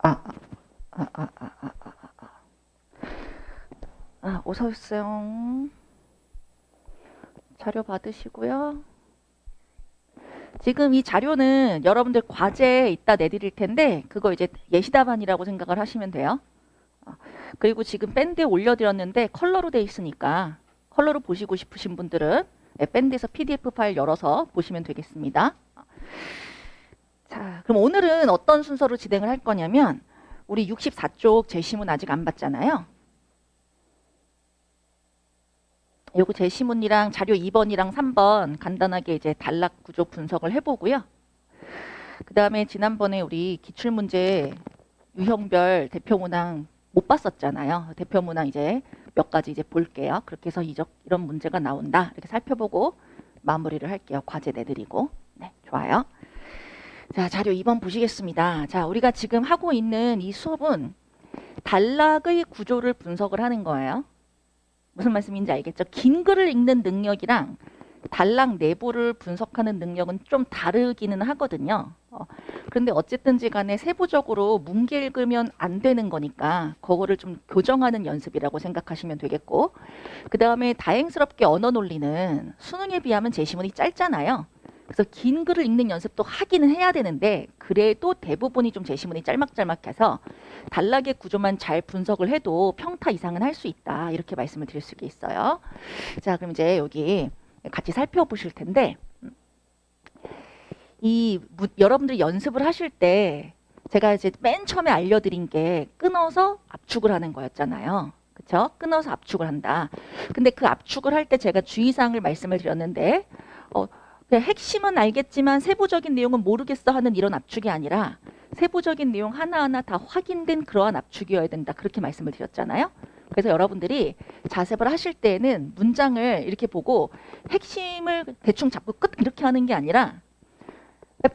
아, 아, 아, 아, 아, 아, 어서 오세요. 자료 받으시고요. 지금 이 자료는 여러분들 과제에 이따 내드릴 텐데 그거 이제 예시답안이라고 생각을 하시면 돼요. 어, 그리고 지금 밴드에 올려드렸는데 컬러로 돼 있으니까 컬러로 보시고 싶으신 분들은 밴드에서 PDF 파일 열어서 보시면 되겠습니다. 자, 그럼 오늘은 어떤 순서로 진행을 할 거냐면 우리 64쪽 제시문 아직 안 봤잖아요. 요거 제시문이랑 자료 2번이랑 3번 간단하게 이제 단락 구조 분석을 해보고요. 그 다음에 지난번에 우리 기출문제 유형별 대표문항 못 봤었잖아요. 대표문항 이제 몇 가지 이제 볼게요. 그렇게 해서 이런 문제가 나온다. 이렇게 살펴보고 마무리를 할게요. 과제 내드리고. 네, 좋아요. 자, 자료 2번 보시겠습니다. 자, 우리가 지금 하고 있는 이 수업은 단락의 구조를 분석을 하는 거예요. 무슨 말씀인지 알겠죠? 긴 글을 읽는 능력이랑 단락 내부를 분석하는 능력은 좀 다르기는 하거든요. 그런데 어쨌든지 간에 세부적으로 뭉개 읽으면 안 되는 거니까 그거를 좀 교정하는 연습이라고 생각하시면 되겠고, 그 다음에 다행스럽게 언어 논리는 수능에 비하면 제시문이 짧잖아요. 그래서 긴 글을 읽는 연습도 하기는 해야 되는데 그래도 대부분이 좀 제시문이 짤막짤막해서 단락의 구조만 잘 분석을 해도 평타 이상은 할 수 있다. 이렇게 말씀을 드릴 수 있어요. 자, 그럼 이제 여기 같이 살펴보실 텐데 여러분들이 연습을 하실 때 제가 이제 맨 처음에 알려드린 게 끊어서 압축을 하는 거였잖아요. 그쵸? 끊어서 압축을 한다. 근데 그 압축을 할 때 제가 주의사항을 말씀을 드렸는데 그냥 핵심은 알겠지만 세부적인 내용은 모르겠어 하는 이런 압축이 아니라 세부적인 내용 하나하나 다 확인된 그러한 압축이어야 된다. 그렇게 말씀을 드렸잖아요. 그래서 여러분들이 자습을 하실 때에는 문장을 이렇게 보고 핵심을 대충 잡고 끝 이렇게 하는 게 아니라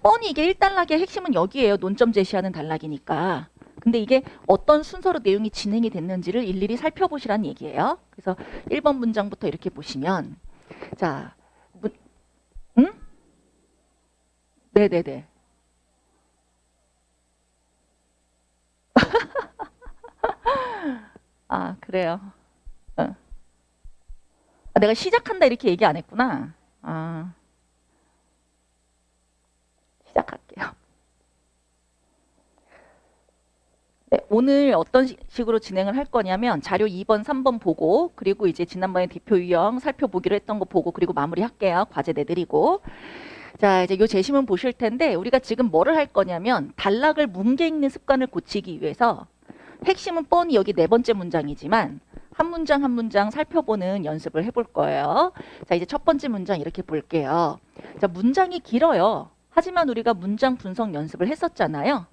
뻔히 이게 1단락의 핵심은 여기에요. 논점 제시하는 단락이니까. 근데 이게 어떤 순서로 내용이 진행이 됐는지를 일일이 살펴보시라는 얘기예요. 그래서 1번 문장부터 이렇게 보시면 자, 응? 네네네. 아, 그래요. 어. 내가 시작한다 이렇게 얘기 안 했구나. 시작할게요. 네, 오늘 어떤 식으로 진행을 할 거냐면 자료 2번, 3번 보고 그리고 이제 지난번에 대표 유형 살펴보기로 했던 거 보고 그리고 마무리할게요. 과제 내드리고. 자, 이제 요 제시문 보실 텐데 우리가 지금 뭐를 할 거냐면 단락을 뭉개 읽는 습관을 고치기 위해서 핵심은 뻔히 여기 네 번째 문장이지만 한 문장 한 문장 살펴보는 연습을 해볼 거예요. 자, 이제 첫 번째 문장 이렇게 볼게요. 자, 문장이 길어요. 하지만 우리가 문장 분석 연습을 했었잖아요.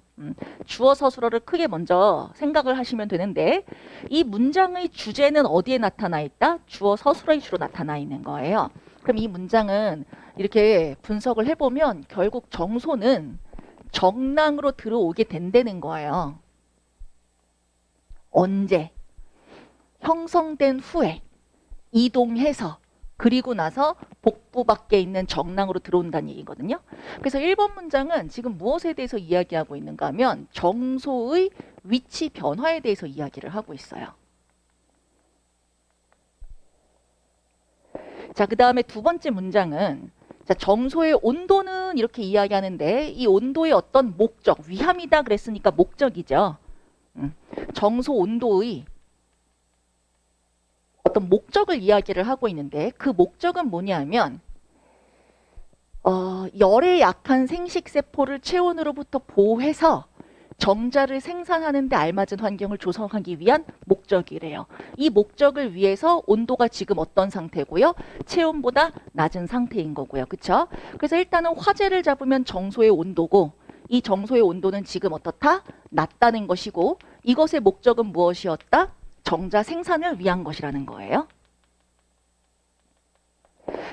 주어 서술어를 크게 먼저 생각을 하시면 되는데 이 문장의 주제는 어디에 나타나 있다? 주어 서술어의 주로 나타나 있는 거예요. 그럼 이 문장은 이렇게 분석을 해보면 결국 정소는 정랑으로 들어오게 된다는 거예요. 언제? 형성된 후에 이동해서 그리고 나서 복부 밖에 있는 정랑으로 들어온다는 얘기거든요. 그래서 1번 문장은 지금 무엇에 대해서 이야기하고 있는가 하면 정소의 위치 변화에 대해서 이야기를 하고 있어요. 자, 그 다음에 두 번째 문장은 자, 정소의 온도는 이렇게 이야기하는데 이 온도의 어떤 목적, 위함이다 그랬으니까 목적이죠. 정소 온도의 어떤 목적을 이야기를 하고 있는데 그 목적은 뭐냐면 열에 약한 생식세포를 체온으로부터 보호해서 정자를 생산하는 데 알맞은 환경을 조성하기 위한 목적이래요. 이 목적을 위해서 온도가 지금 어떤 상태고요? 체온보다 낮은 상태인 거고요. 그렇죠? 그래서 일단은 화제를 잡으면 정소의 온도고 이 정소의 온도는 지금 어떻다? 낮다는 것이고 이것의 목적은 무엇이었다? 정자 생산을 위한 것이라는 거예요.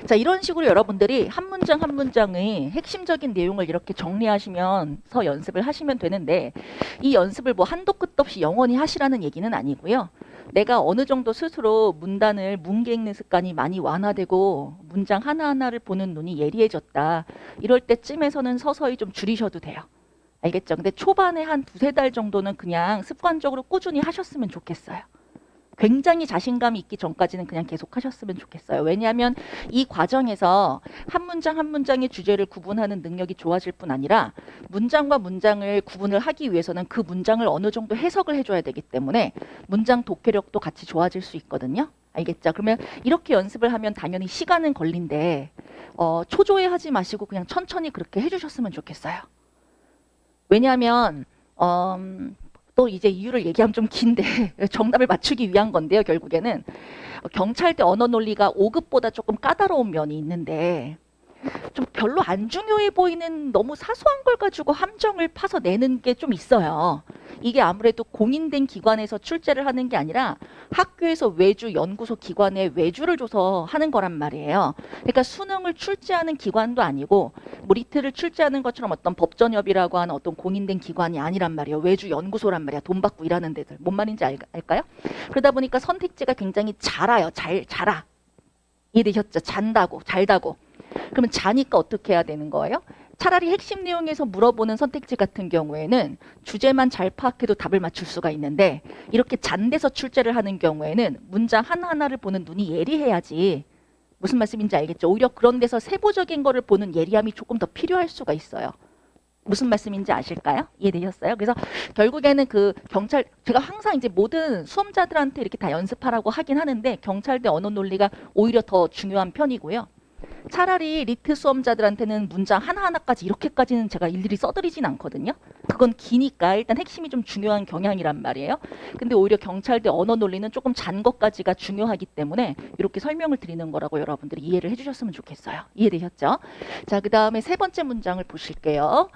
자, 이런 식으로 여러분들이 한 문장 한 문장의 핵심적인 내용을 이렇게 정리하시면서 연습을 하시면 되는데 이 연습을 뭐 한도 끝도 없이 영원히 하시라는 얘기는 아니고요. 내가 어느 정도 스스로 문단을 뭉개 읽는 습관이 많이 완화되고 문장 하나하나를 보는 눈이 예리해졌다. 이럴 때쯤에서는 서서히 좀 줄이셔도 돼요. 알겠죠? 근데 초반에 한 두세 달 정도는 그냥 습관적으로 꾸준히 하셨으면 좋겠어요. 굉장히 자신감이 있기 전까지는 그냥 계속 하셨으면 좋겠어요. 왜냐하면 이 과정에서 한 문장 한 문장의 주제를 구분하는 능력이 좋아질 뿐 아니라 문장과 문장을 구분을 하기 위해서는 그 문장을 어느 정도 해석을 해줘야 되기 때문에 문장 독해력도 같이 좋아질 수 있거든요. 알겠죠? 그러면 이렇게 연습을 하면 당연히 시간은 걸린데 초조해 하지 마시고 그냥 천천히 그렇게 해주셨으면 좋겠어요. 왜냐하면 또 이제 이유를 얘기하면 좀 긴데 정답을 맞추기 위한 건데요. 결국에는 경찰대 언어 논리가 5급보다 조금 까다로운 면이 있는데 좀 별로 안 중요해 보이는 너무 사소한 걸 가지고 함정을 파서 내는 게 좀 있어요. 이게 아무래도 공인된 기관에서 출제를 하는 게 아니라 학교에서 외주, 연구소 기관에 외주를 줘서 하는 거란 말이에요. 그러니까 수능을 출제하는 기관도 아니고 뭐 리트를 출제하는 것처럼 어떤 법전협이라고 하는 어떤 공인된 기관이 아니란 말이에요. 외주, 연구소란 말이야. 돈 받고 일하는 데들. 뭔 말인지 알까요? 그러다 보니까 선택지가 굉장히 잘아요. 잘아. 이해되셨죠? 잔다고, 잘다고. 그러면 자니까 어떻게 해야 되는 거예요? 차라리 핵심 내용에서 물어보는 선택지 같은 경우에는 주제만 잘 파악해도 답을 맞출 수가 있는데 이렇게 잔데서 출제를 하는 경우에는 문장 하나하나를 보는 눈이 예리해야지. 무슨 말씀인지 알겠죠? 오히려 그런 데서 세부적인 거를 보는 예리함이 조금 더 필요할 수가 있어요. 무슨 말씀인지 아실까요? 이해되셨어요? 그래서 결국에는 그 경찰, 제가 항상 이제 모든 수험자들한테 이렇게 다 연습하라고 하긴 하는데 경찰대 언어 논리가 오히려 더 중요한 편이고요. 차라리 리트 수험자들한테는 문장 하나하나까지 이렇게까지는 제가 일일이 써드리진 않거든요. 그건 기니까 일단 핵심이 좀 중요한 경향이란 말이에요. 근데 오히려 경찰대 언어 논리는 조금 잔 것까지가 중요하기 때문에 이렇게 설명을 드리는 거라고 여러분들이 이해를 해주셨으면 좋겠어요. 이해되셨죠? 자, 그 다음에 세 번째 문장을 보실게요.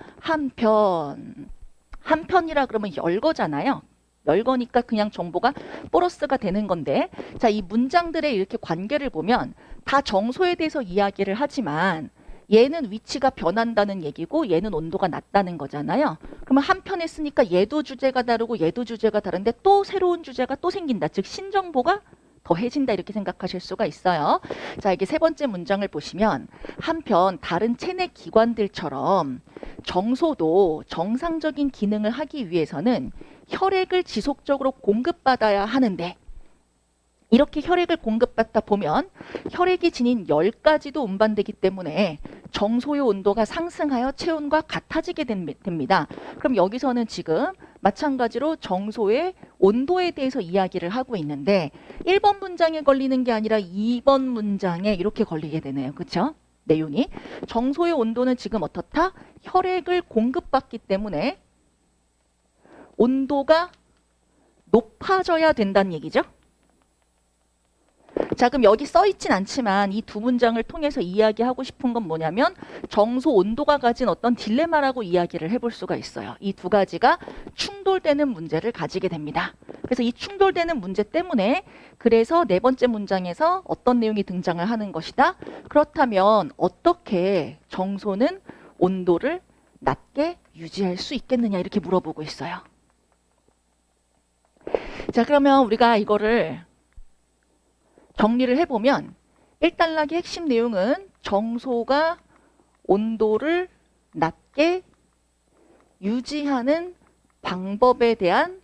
한편이라 그러면 열거잖아요. 열거니까 그냥 정보가 플러스가 되는 건데, 자, 이 문장들의 이렇게 관계를 보면 다 정소에 대해서 이야기를 하지만 얘는 위치가 변한다는 얘기고 얘는 온도가 낮다는 거잖아요. 그러면 한 편에 쓰니까 얘도 주제가 다르고 얘도 주제가 다른데 또 새로운 주제가 또 생긴다. 즉 신정보가 더해진다 이렇게 생각하실 수가 있어요. 자, 이게 세 번째 문장을 보시면 한편 다른 체내 기관들처럼 정소도 정상적인 기능을 하기 위해서는 혈액을 지속적으로 공급받아야 하는데 이렇게 혈액을 공급받다 보면 혈액이 지닌 열까지도 운반되기 때문에 정소의 온도가 상승하여 체온과 같아지게 됩니다. 그럼 여기서는 지금 마찬가지로 정소의 온도에 대해서 이야기를 하고 있는데 1번 문장에 걸리는 게 아니라 2번 문장에 이렇게 걸리게 되네요. 그렇죠? 내용이. 정소의 온도는 지금 어떻다? 혈액을 공급받기 때문에 온도가 높아져야 된다는 얘기죠. 자, 그럼 여기 써있진 않지만 이 두 문장을 통해서 이야기하고 싶은 건 뭐냐면 정소 온도가 가진 어떤 딜레마라고 이야기를 해볼 수가 있어요. 이 두 가지가 충돌되는 문제를 가지게 됩니다. 그래서 이 충돌되는 문제 때문에 그래서 네 번째 문장에서 어떤 내용이 등장을 하는 것이다. 그렇다면 어떻게 정소는 온도를 낮게 유지할 수 있겠느냐 이렇게 물어보고 있어요. 자, 그러면 우리가 이거를 정리를 해보면 1단락의 핵심 내용은 정소가 온도를 낮게 유지하는 방법에 대한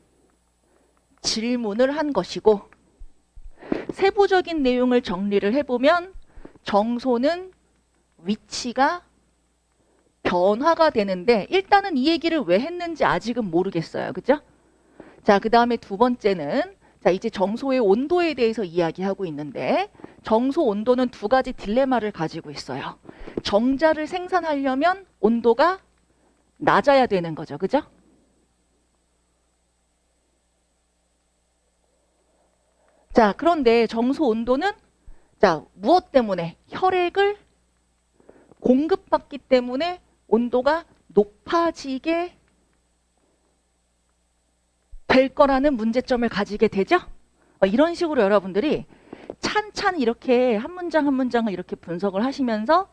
질문을 한 것이고 세부적인 내용을 정리를 해보면 정소는 위치가 변화가 되는데 일단은 이 얘기를 왜 했는지 아직은 모르겠어요. 그죠? 자, 그 다음에 두 번째는 자, 이제 정소의 온도에 대해서 이야기하고 있는데 정소 온도는 두 가지 딜레마를 가지고 있어요. 정자를 생산하려면 온도가 낮아야 되는 거죠. 그죠? 자, 그런데 정소 온도는 자, 무엇 때문에? 혈액을 공급받기 때문에 온도가 높아지게 될 거라는 문제점을 가지게 되죠. 이런 식으로 여러분들이 찬찬히 이렇게 한 문장 한 문장을 이렇게 분석을 하시면서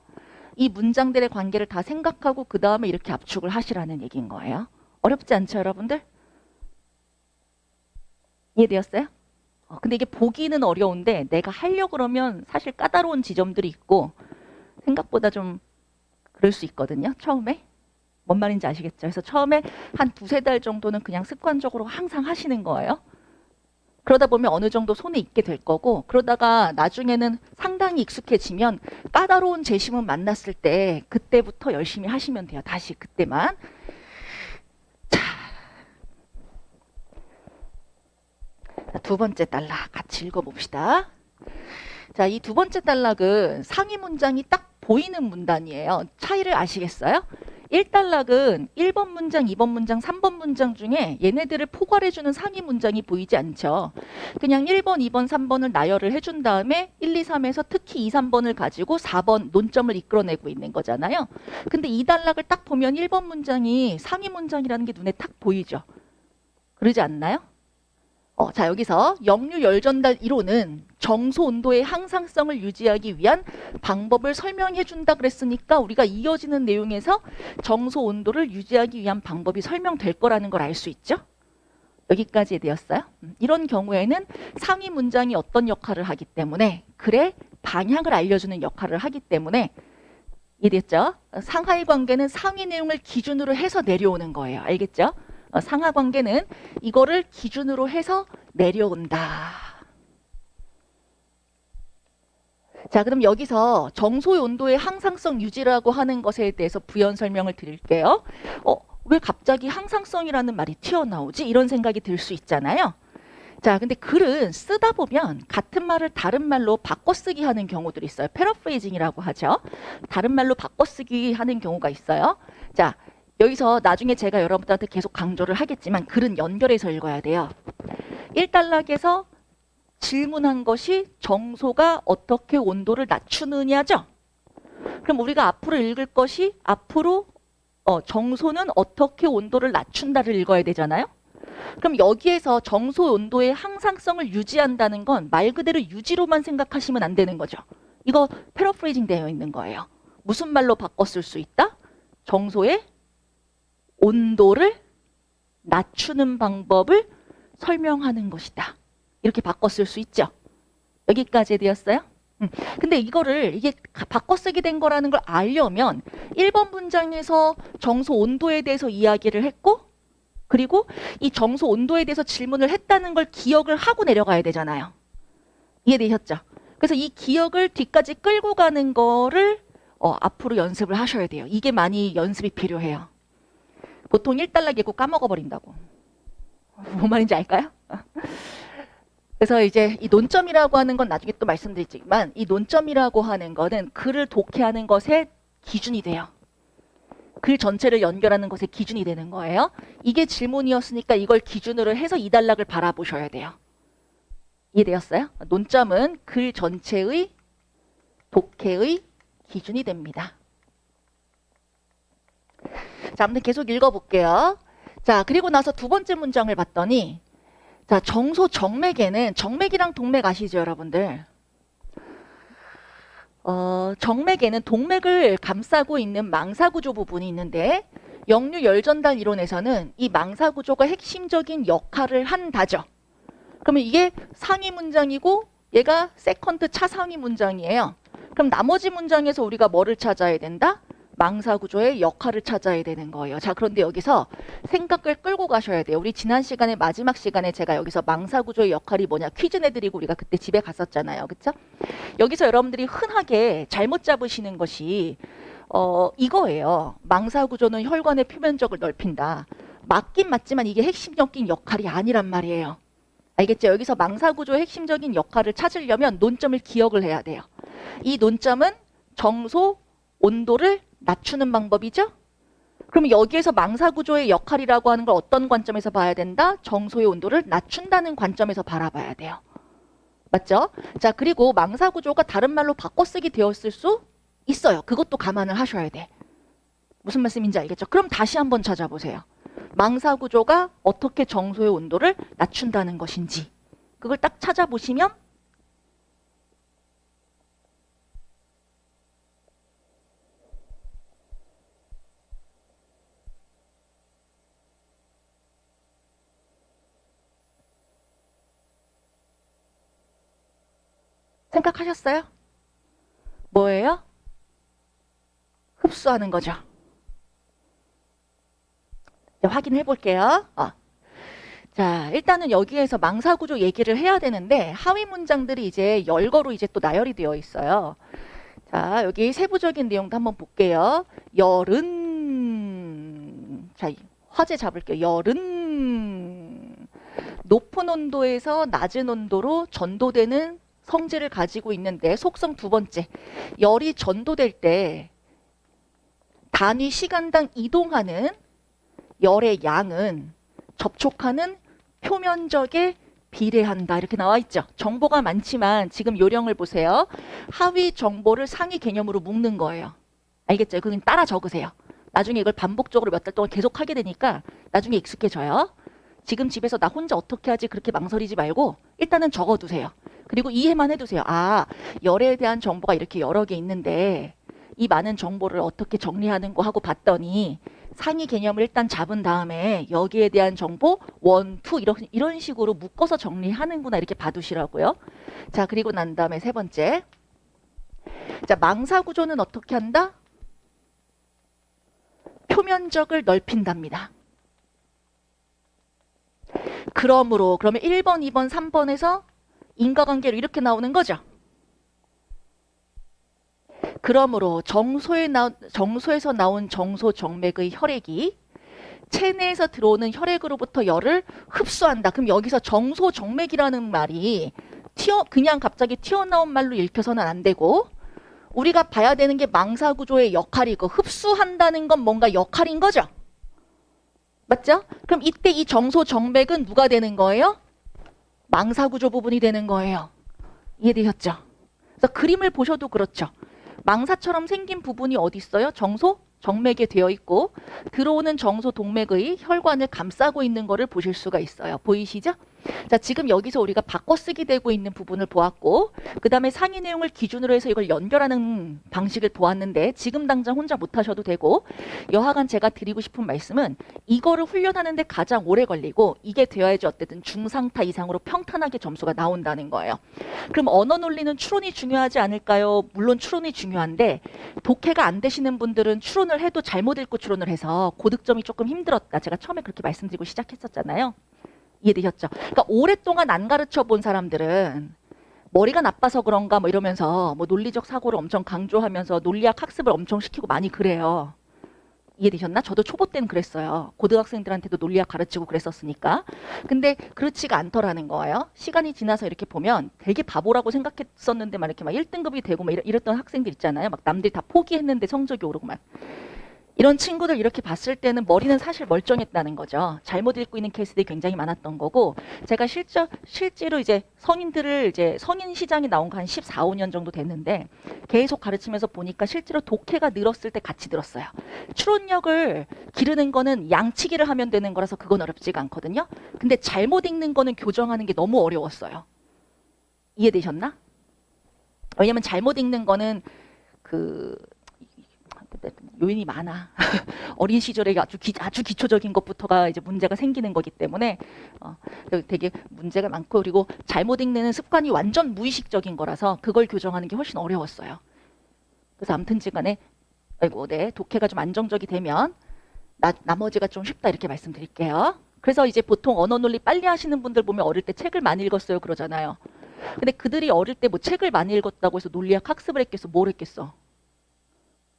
이 문장들의 관계를 다 생각하고 그 다음에 이렇게 압축을 하시라는 얘기인 거예요. 어렵지 않죠, 여러분들? 이해되었어요? 근데 이게 보기는 어려운데 내가 하려고 그러면 사실 까다로운 지점들이 있고 생각보다 좀 그럴 수 있거든요, 처음에. 뭔 말인지 아시겠죠? 그래서 처음에 한 두세 달 정도는 그냥 습관적으로 항상 하시는 거예요. 그러다 보면 어느 정도 손에 익게 될 거고, 그러다가 나중에는 상당히 익숙해지면 까다로운 재심문 만났을 때 그때부터 열심히 하시면 돼요. 다시 그때만. 자, 두 번째 단락 같이 읽어봅시다. 자, 이 두 번째 단락은 상위 문장이 딱 보이는 문단이에요. 차이를 아시겠어요? 1단락은 1번 문장, 2번 문장, 3번 문장 중에 얘네들을 포괄해주는 상위 문장이 보이지 않죠. 그냥 1번, 2번, 3번을 나열을 해준 다음에 1, 2, 3에서 특히 2, 3번을 가지고 4번 논점을 이끌어내고 있는 거잖아요. 근데 2단락을 딱 보면 1번 문장이 상위 문장이라는 게 눈에 탁 보이죠. 그러지 않나요? 자, 여기서 역류 열전달 이론은 정소 온도의 항상성을 유지하기 위한 방법을 설명해 준다 그랬으니까 우리가 이어지는 내용에서 정소 온도를 유지하기 위한 방법이 설명될 거라는 걸 알 수 있죠. 여기까지 되었어요. 이런 경우에는 상위 문장이 어떤 역할을 하기 때문에 글의 방향을 알려주는 역할을 하기 때문에 이해됐죠? 상하위 관계는 상위 내용을 기준으로 해서 내려오는 거예요. 알겠죠? 상하 관계는 이거를 기준으로 해서 내려온다. 자, 그럼 여기서 정소의 온도의 항상성 유지라고 하는 것에 대해서 부연 설명을 드릴게요. 왜 갑자기 항상성이라는 말이 튀어나오지? 이런 생각이 들 수 있잖아요. 자, 근데 글은 쓰다 보면 같은 말을 다른 말로 바꿔쓰기 하는 경우들이 있어요. 패러프레이징이라고 하죠. 다른 말로 바꿔쓰기 하는 경우가 있어요. 자, 여기서 나중에 제가 여러분들한테 계속 강조를 하겠지만 글은 연결해서 읽어야 돼요. 1단락에서 질문한 것이 정소가 어떻게 온도를 낮추느냐죠. 그럼 우리가 앞으로 읽을 것이 앞으로 정소는 어떻게 온도를 낮춘다를 읽어야 되잖아요. 그럼 여기에서 정소 온도의 항상성을 유지한다는 건 말 그대로 유지로만 생각하시면 안 되는 거죠. 이거 패러프레이징 되어 있는 거예요. 무슨 말로 바꿔 쓸 수 있다? 정소의 온도를 낮추는 방법을 설명하는 것이다. 이렇게 바꿔 쓸 수 있죠. 여기까지 되었어요? 근데 이게 바꿔 쓰게 된 거라는 걸 알려면 1번 문장에서 정소 온도에 대해서 이야기를 했고 그리고 이 정소 온도에 대해서 질문을 했다는 걸 기억을 하고 내려가야 되잖아요. 이해되셨죠? 그래서 이 기억을 뒤까지 끌고 가는 거를 앞으로 연습을 하셔야 돼요. 이게 많이 연습이 필요해요. 보통 1단락 읽고 까먹어버린다고. 뭔 말인지 알까요? 그래서 이제 이 논점이라고 하는 건 나중에 또 말씀드리지만 이 논점이라고 하는 거는 글을 독해하는 것의 기준이 돼요. 글 전체를 연결하는 것의 기준이 되는 거예요. 이게 질문이었으니까 이걸 기준으로 해서 2단락을 바라보셔야 돼요. 이해되었어요? 논점은 글 전체의 독해의 기준이 됩니다. 자, 아무튼 계속 읽어볼게요. 자, 그리고 나서 두 번째 문장을 봤더니 자, 정소 정맥에는 정맥이랑 동맥 아시죠, 여러분들? 정맥에는 동맥을 감싸고 있는 망사구조 부분이 있는데 역류 열전달 이론에서는 이 망사구조가 핵심적인 역할을 한다죠. 그러면 이게 상위 문장이고 얘가 세컨드 차상위 문장이에요. 그럼 나머지 문장에서 우리가 뭐를 찾아야 된다? 망사구조의 역할을 찾아야 되는 거예요. 자, 그런데 여기서 생각을 끌고 가셔야 돼요. 우리 지난 시간에 마지막 시간에 제가 여기서 망사구조의 역할이 뭐냐 퀴즈 내드리고 우리가 그때 집에 갔었잖아요. 그쵸? 여기서 여러분들이 흔하게 잘못 잡으시는 것이 이거예요. 망사구조는 혈관의 표면적을 넓힌다. 맞긴 맞지만 이게 핵심적인 역할이 아니란 말이에요. 알겠죠? 여기서 망사구조의 핵심적인 역할을 찾으려면 논점을 기억을 해야 돼요. 이 논점은 정소 온도를 낮추는 방법이죠? 그럼 여기에서 망사구조의 역할이라고 하는 걸 어떤 관점에서 봐야 된다? 정소의 온도를 낮춘다는 관점에서 바라봐야 돼요. 맞죠? 자, 그리고 망사구조가 다른 말로 바꿔쓰기 되었을 수 있어요. 그것도 감안을 하셔야 돼. 무슨 말씀인지 알겠죠? 그럼 다시 한번 찾아보세요. 망사구조가 어떻게 정소의 온도를 낮춘다는 것인지 그걸 딱 찾아보시면 생각하셨어요? 뭐예요? 흡수하는 거죠. 이제 확인해 볼게요. 자, 일단은 여기에서 망사구조 얘기를 해야 되는데 하위 문장들이 이제 열거로 이제 또 나열이 되어 있어요. 자, 여기 세부적인 내용도 한번 볼게요. 열은, 자, 화제 잡을게요. 열은 높은 온도에서 낮은 온도로 전도되는 성질을 가지고 있는데, 속성 두 번째, 열이 전도될 때 단위 시간당 이동하는 열의 양은 접촉하는 표면적에 비례한다. 이렇게 나와 있죠. 정보가 많지만 지금 요령을 보세요. 하위 정보를 상위 개념으로 묶는 거예요. 알겠죠? 그건 따라 적으세요. 나중에 이걸 반복적으로 몇 달 동안 계속 하게 되니까 나중에 익숙해져요. 지금 집에서 나 혼자 어떻게 하지 그렇게 망설이지 말고 일단은 적어두세요. 그리고 이해만 해두세요. 아, 열에 대한 정보가 이렇게 여러 개 있는데 이 많은 정보를 어떻게 정리하는 거 하고 봤더니 상위 개념을 일단 잡은 다음에 여기에 대한 정보 1, 2 이런 식으로 묶어서 정리하는구나 이렇게 봐두시라고요. 자, 그리고 난 다음에 세 번째. 자, 망사구조는 어떻게 한다? 표면적을 넓힌답니다. 그러면 1번, 2번, 3번에서 인과관계로 이렇게 나오는 거죠. 그러므로 정소에서 나온 정소 정맥의 혈액이 체내에서 들어오는 혈액으로부터 열을 흡수한다. 그럼 여기서 정소 정맥이라는 말이 그냥 갑자기 튀어나온 말로 읽혀서는 안 되고 우리가 봐야 되는 게 망사구조의 역할이고 흡수한다는 건 뭔가 역할인 거죠. 맞죠? 그럼 이때 이 정소 정맥은 누가 되는 거예요? 망사구조 부분이 되는 거예요. 이해되셨죠? 그래서 그림을 보셔도 그렇죠. 망사처럼 생긴 부분이 어디 있어요? 정소 정맥에 되어 있고 들어오는 정소 동맥의 혈관을 감싸고 있는 거를 보실 수가 있어요. 보이시죠? 자, 지금 여기서 우리가 바꿔쓰기 되고 있는 부분을 보았고 그 다음에 상위 내용을 기준으로 해서 이걸 연결하는 방식을 보았는데 지금 당장 혼자 못하셔도 되고 여하간 제가 드리고 싶은 말씀은 이거를 훈련하는데 가장 오래 걸리고 이게 되어야지 어쨌든 중상타 이상으로 평탄하게 점수가 나온다는 거예요. 그럼 언어 논리는 추론이 중요하지 않을까요? 물론 추론이 중요한데 독해가 안 되시는 분들은 추론을 해도 잘못 읽고 추론을 해서 고득점이 조금 힘들었다. 제가 처음에 그렇게 말씀드리고 시작했었잖아요. 이해되셨죠? 그러니까 오랫동안 안 가르쳐 본 사람들은 머리가 나빠서 그런가 뭐 이러면서 뭐 논리적 사고를 엄청 강조하면서 논리학 학습을 엄청 시키고 많이 그래요. 이해되셨나? 저도 초보 때는 그랬어요. 고등학생들한테도 논리학 가르치고 그랬었으니까. 근데 그렇지가 않더라는 거예요. 시간이 지나서 이렇게 보면 되게 바보라고 생각했었는데 막 이렇게 막 1등급이 되고 막 이랬던 학생들 있잖아요. 막 남들이 다 포기했는데 성적이 오르고 막. 이런 친구들 이렇게 봤을 때는 머리는 사실 멀쩡했다는 거죠. 잘못 읽고 있는 케이스들이 굉장히 많았던 거고 제가 실제로 이제 성인들을 이제 성인 시장에 나온 거 한 14, 15년 정도 됐는데 계속 가르치면서 보니까 실제로 독해가 늘었을 때 같이 늘었어요. 추론력을 기르는 거는 양치기를 하면 되는 거라서 그건 어렵지가 않거든요. 근데 잘못 읽는 거는 교정하는 게 너무 어려웠어요. 이해되셨나? 왜냐면 잘못 읽는 거는 요인이 많아. 어린 시절에 아주 기초적인 것부터가 이제 문제가 생기는 거기 때문에 되게 문제가 많고 그리고 잘못 읽는 습관이 완전 무의식적인 거라서 그걸 교정하는 게 훨씬 어려웠어요. 그래서 아무튼간에 독해가 좀 안정적이 되면 나머지가 좀 쉽다 이렇게 말씀드릴게요. 그래서 이제 보통 언어 논리 빨리 하시는 분들 보면 어릴 때 책을 많이 읽었어요 그러잖아요. 근데 그들이 어릴 때 뭐 책을 많이 읽었다고 해서 논리학 학습을 했겠어? 뭘 했겠어?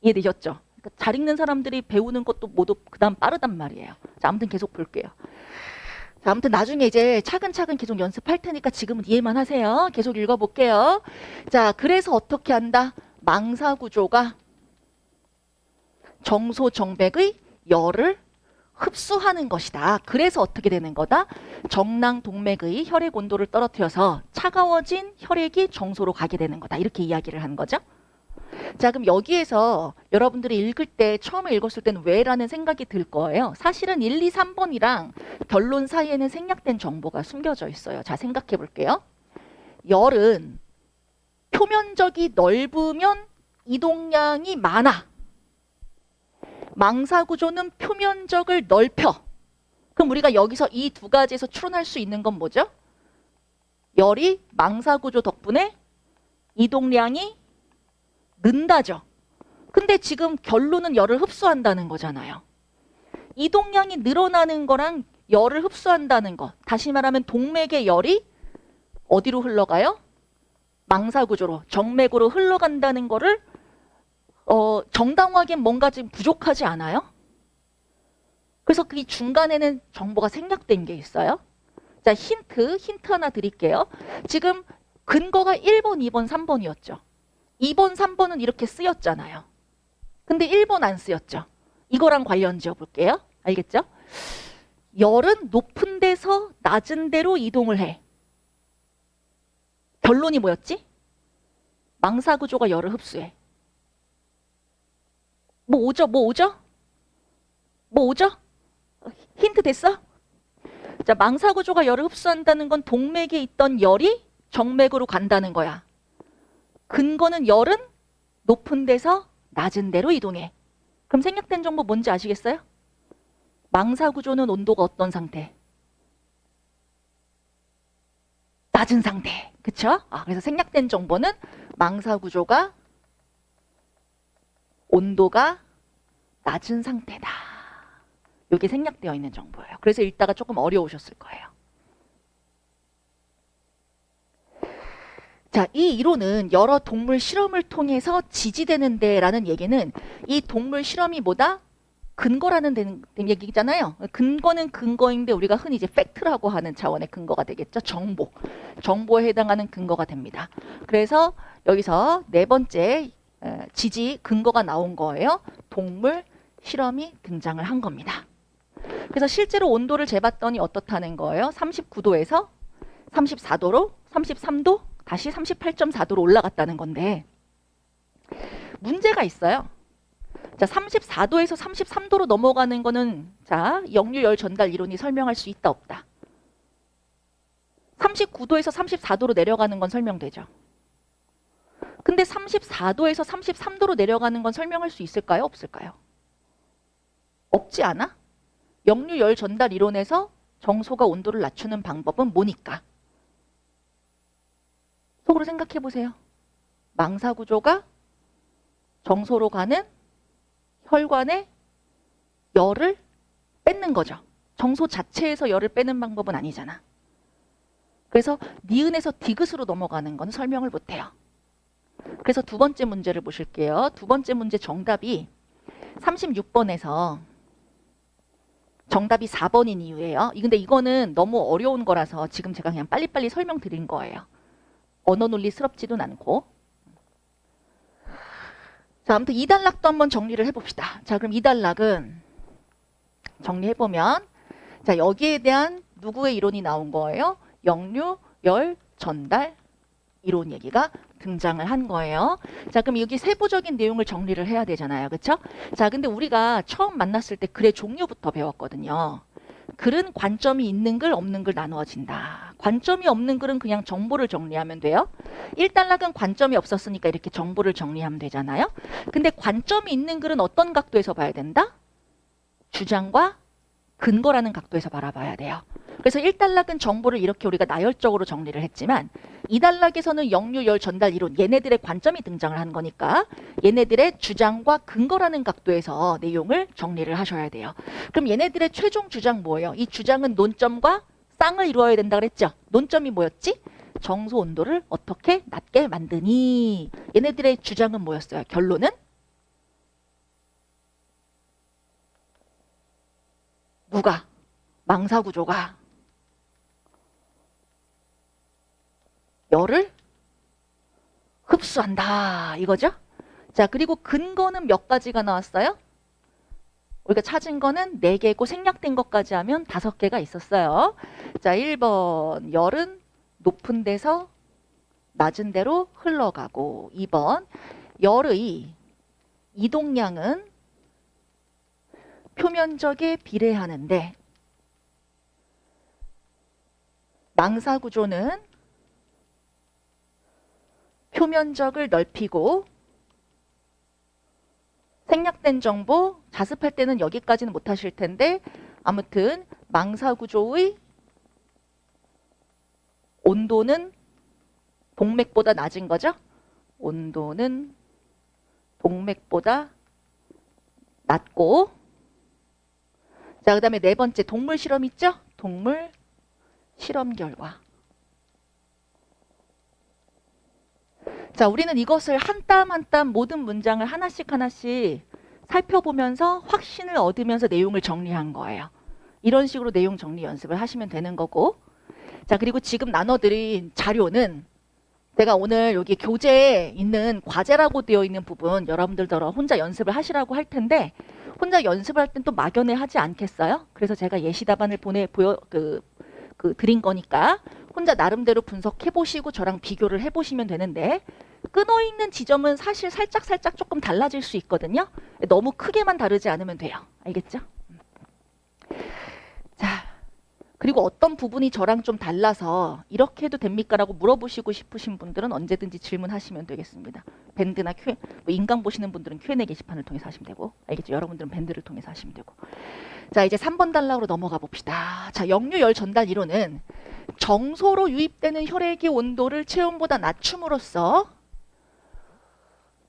이해되셨죠? 그러니까 잘 읽는 사람들이 배우는 것도 모두 그다음 빠르단 말이에요. 자, 아무튼 계속 볼게요. 자, 아무튼 나중에 이제 차근차근 계속 연습할 테니까 지금은 이해만 하세요. 계속 읽어볼게요. 자, 그래서 어떻게 한다? 망사구조가 정소정맥의 열을 흡수하는 것이다. 그래서 어떻게 되는 거다? 정낭동맥의 혈액 온도를 떨어뜨려서 차가워진 혈액이 정소로 가게 되는 거다. 이렇게 이야기를 하는 거죠. 자, 그럼 여기에서 여러분들이 읽을 때 처음에 읽었을 때는 왜라는 생각이 들 거예요. 사실은 1, 2, 3번이랑 결론 사이에는 생략된 정보가 숨겨져 있어요. 자, 생각해 볼게요. 열은 표면적이 넓으면 이동량이 많아. 망사구조는 표면적을 넓혀. 그럼 우리가 여기서 이 두 가지에서 추론할 수 있는 건 뭐죠? 열이 망사구조 덕분에 이동량이 는다죠. 근데 지금 결론은 열을 흡수한다는 거잖아요. 이동량이 늘어나는 거랑 열을 흡수한다는 거. 다시 말하면 동맥의 열이 어디로 흘러가요? 망사구조로, 정맥으로 흘러간다는 거를 정당화하기엔 뭔가 지금 부족하지 않아요? 그래서 그 중간에는 정보가 생략된 게 있어요. 자, 힌트 하나 드릴게요. 지금 근거가 1번, 2번, 3번이었죠. 2번, 3번은 이렇게 쓰였잖아요. 근데 1번 안 쓰였죠. 이거랑 관련 지어볼게요. 알겠죠? 열은 높은 데서 낮은 데로 이동을 해. 결론이 뭐였지? 망사구조가 열을 흡수해. 뭐 오죠? 힌트 됐어? 자, 망사구조가 열을 흡수한다는 건 동맥에 있던 열이 정맥으로 간다는 거야. 근거는 열은 높은 데서 낮은 데로 이동해. 그럼 생략된 정보 뭔지 아시겠어요? 망사구조는 온도가 어떤 상태? 낮은 상태. 그쵸? 그래서 생략된 정보는 망사구조가 온도가 낮은 상태다. 이게 생략되어 있는 정보예요. 그래서 읽다가 조금 어려우셨을 거예요. 자, 이 이론은 여러 동물 실험을 통해서 지지되는데 라는 얘기는 이 동물 실험이 뭐다? 근거라는 얘기잖아요. 근거는 근거인데 우리가 흔히 이제 팩트라고 하는 차원의 근거가 되겠죠. 정보에 해당하는 근거가 됩니다. 그래서 여기서 네 번째 지지 근거가 나온 거예요. 동물 실험이 등장을 한 겁니다. 그래서 실제로 온도를 재봤더니 어떻다는 거예요? 39도에서 34도로 33도 다시 38.4도로 올라갔다는 건데 문제가 있어요. 자, 34도에서 33도로 넘어가는 거는 자, 역류열 전달 이론이 설명할 수 있다 없다. 39도에서 34도로 내려가는 건 설명되죠. 근데 34도에서 33도로 내려가는 건 설명할 수 있을까요? 없을까요? 없지 않아? 역류열 전달 이론에서 정소가 온도를 낮추는 방법은 뭐니까? 속으로 생각해 보세요. 망사구조가 정소로 가는 혈관에 열을 뺏는 거죠. 정소 자체에서 열을 빼는 방법은 아니잖아. 그래서 니은에서 디귿으로 넘어가는 건 설명을 못해요. 그래서 두 번째 문제를 보실게요. 두 번째 문제 정답이 36번에서 정답이 4번인 이유예요. 근데 이거는 너무 어려운 거라서 지금 제가 그냥 빨리빨리 설명드린 거예요. 언어 논리스럽지도 않고. 자, 아무튼 2단락도 한번 정리를 해봅시다. 자, 그럼 2단락은 정리해보면 자, 여기에 대한 누구의 이론이 나온 거예요? 역류, 열, 전달 이론 얘기가 등장을 한 거예요. 자, 그럼 여기 세부적인 내용을 정리를 해야 되잖아요. 그렇죠? 자, 근데 우리가 처음 만났을 때 글의 종류부터 배웠거든요. 글은 관점이 있는 글, 없는 글 나누어진다. 관점이 없는 글은 그냥 정보를 정리하면 돼요. 1단락은 관점이 없었으니까 이렇게 정보를 정리하면 되잖아요. 근데 관점이 있는 글은 어떤 각도에서 봐야 된다? 주장과 근거라는 각도에서 바라봐야 돼요. 그래서 1단락은 정보를 이렇게 우리가 나열적으로 정리를 했지만 2단락에서는 역류열 전달 이론, 얘네들의 관점이 등장을 한 거니까 얘네들의 주장과 근거라는 각도에서 내용을 정리를 하셔야 돼요. 그럼 얘네들의 최종 주장 뭐예요? 이 주장은 논점과 쌍을 이루어야 된다 그랬죠? 논점이 뭐였지? 정소 온도를 어떻게 낮게 만드니? 얘네들의 주장은 뭐였어요? 결론은? 누가? 망사구조가 열을 흡수한다 이거죠. 자, 그리고 근거는 몇 가지가 나왔어요? 우리가 찾은 거는 4개고 생략된 것까지 하면 5개가 있었어요. 자, 1번 열은 높은 데서 낮은 데로 흘러가고 2번 열의 이동량은 표면적에 비례하는데 망사구조는 표면적을 넓히고 생략된 정보 자습할 때는 여기까지는 못 하실 텐데 아무튼 망사구조의 온도는 동맥보다 낮은 거죠. 온도는 동맥보다 낮고 자, 그 다음에 네 번째 동물 실험 있죠? 동물 실험 결과. 자, 우리는 이것을 한 땀 한 땀 모든 문장을 하나씩 하나씩 살펴보면서 확신을 얻으면서 내용을 정리한 거예요. 이런 식으로 내용 정리 연습을 하시면 되는 거고. 자, 그리고 지금 나눠드린 자료는 제가 오늘 여기 교재에 있는 과제라고 되어 있는 부분 여러분들더러 혼자 연습을 하시라고 할 텐데 혼자 연습할 땐 또 막연해 하지 않겠어요? 그래서 제가 예시 답안을 드린 거니까 혼자 나름대로 분석해 보시고 저랑 비교를 해 보시면 되는데 끊어 있는 지점은 사실 살짝 조금 달라질 수 있거든요. 너무 크게만 다르지 않으면 돼요. 알겠죠? 자, 그리고 어떤 부분이 저랑 좀 달라서 이렇게 해도 됩니까? 라고 물어보시고 싶으신 분들은 언제든지 질문하시면 되겠습니다. 밴드나 인강 보시는 분들은 Q&A 게시판을 통해서 하시면 되고, 알겠죠? 여러분들은 밴드를 통해서 하시면 되고. 자, 이제 3번 단락으로 넘어가 봅시다. 자, 역류열 전달 이론은 정소로 유입되는 혈액의 온도를 체온보다 낮춤으로써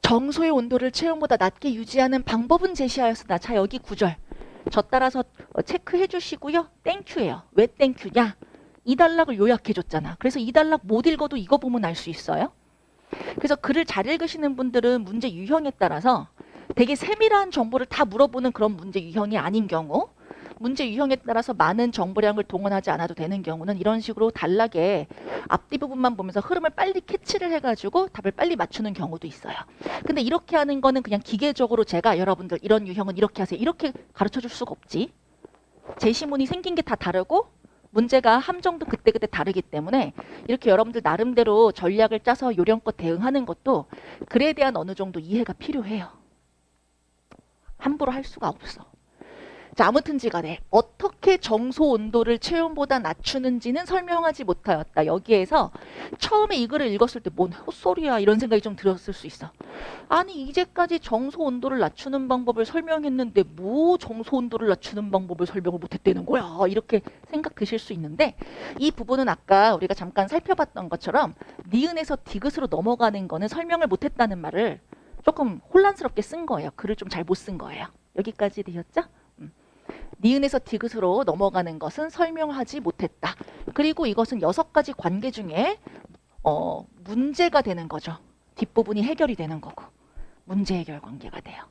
정소의 온도를 체온보다 낮게 유지하는 방법은 제시하였으나, 자, 여기 구절. 저 따라서 체크해 주시고요. 땡큐예요. 왜 땡큐냐? 이 단락을 요약해 줬잖아. 그래서 이 단락 못 읽어도 이거 보면 알 수 있어요. 그래서 글을 잘 읽으시는 분들은 문제 유형에 따라서 되게 세밀한 정보를 다 물어보는 그런 문제 유형이 아닌 경우, 문제 유형에 따라서 많은 정보량을 동원하지 않아도 되는 경우는 이런 식으로 단락의 앞뒤 부분만 보면서 흐름을 빨리 캐치를 해가지고 답을 빨리 맞추는 경우도 있어요. 근데 이렇게 하는 거는 그냥 기계적으로 제가 여러분들 이런 유형은 이렇게 하세요. 이렇게 가르쳐 줄 수가 없지. 제시문이 생긴 게 다 다르고 문제가 함정도 그때그때 다르기 때문에 이렇게 여러분들 나름대로 전략을 짜서 요령껏 대응하는 것도 글에 대한 어느 정도 이해가 필요해요. 함부로 할 수가 없어. 자, 아무튼지 간에 어떻게 정소 온도를 체온보다 낮추는지는 설명하지 못하였다. 여기에서 처음에 이 글을 읽었을 때 뭔 헛소리야 이런 생각이 좀 들었을 수 있어. 아니 이제까지 정소 온도를 낮추는 방법을 설명했는데 뭐 정소 온도를 낮추는 방법을 설명을 못했다는 거야. 이렇게 생각 드실 수 있는데 이 부분은 아까 우리가 잠깐 살펴봤던 것처럼 니은에서 디귿으로 넘어가는 거는 설명을 못했다는 말을 조금 혼란스럽게 쓴 거예요. 글을 좀 잘 못 쓴 거예요. 여기까지 되셨죠? 니은에서 디귿으로 넘어가는 것은 설명하지 못했다. 그리고 이것은 6가지 관계 중에 문제가 되는 거죠. 뒷부분이 해결이 되는 거고 문제 해결 관계가 돼요.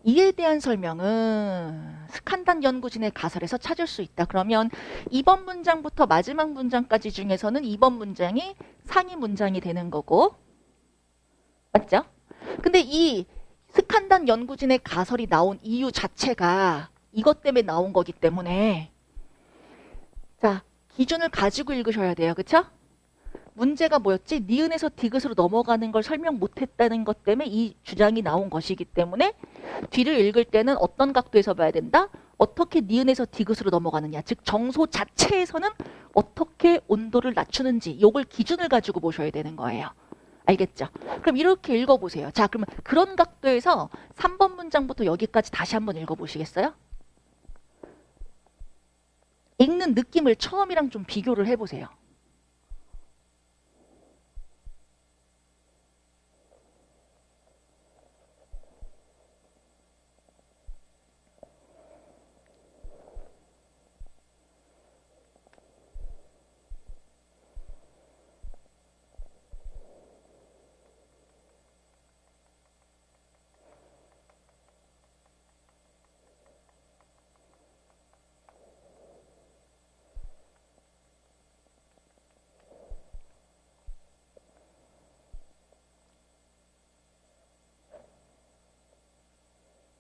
이에 대한 설명은 스칸단 연구진의 가설에서 찾을 수 있다. 그러면 2번 문장부터 마지막 문장까지 중에서는 2번 문장이 상위 문장이 되는 거고 맞죠? 근데 이 스칸단 연구진의 가설이 나온 이유 자체가 이것 때문에 나온 거기 때문에 자, 기준을 가지고 읽으셔야 돼요. 그쵸? 문제가 뭐였지? 니은에서 디귿으로 넘어가는 걸 설명 못했다는 것 때문에 이 주장이 나온 것이기 때문에 뒤를 읽을 때는 어떤 각도에서 봐야 된다? 어떻게 니은에서 디귿으로 넘어가느냐. 즉 정소 자체에서는 어떻게 온도를 낮추는지 요걸 기준을 가지고 보셔야 되는 거예요. 알겠죠? 그럼 이렇게 읽어보세요. 자, 그러면 그런 각도에서 3번 문장부터 여기까지 다시 한번 읽어보시겠어요? 읽는 느낌을 처음이랑 좀 비교를 해보세요.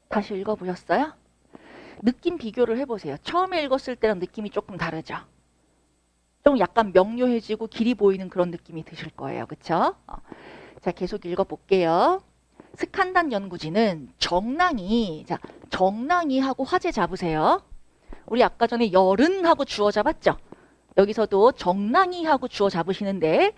다시 읽어보셨어요? 느낌 비교를 해보세요. 처음에 읽었을 때랑 느낌이 조금 다르죠? 좀 약간 명료해지고 길이 보이는 그런 느낌이 드실 거예요. 그쵸? 자, 계속 읽어볼게요. 스칸단 연구진은 정랑이, 자, 정랑이 하고 화제 잡으세요. 우리 아까 전에 열은 하고 주어 잡았죠? 여기서도 정랑이 하고 주어 잡으시는데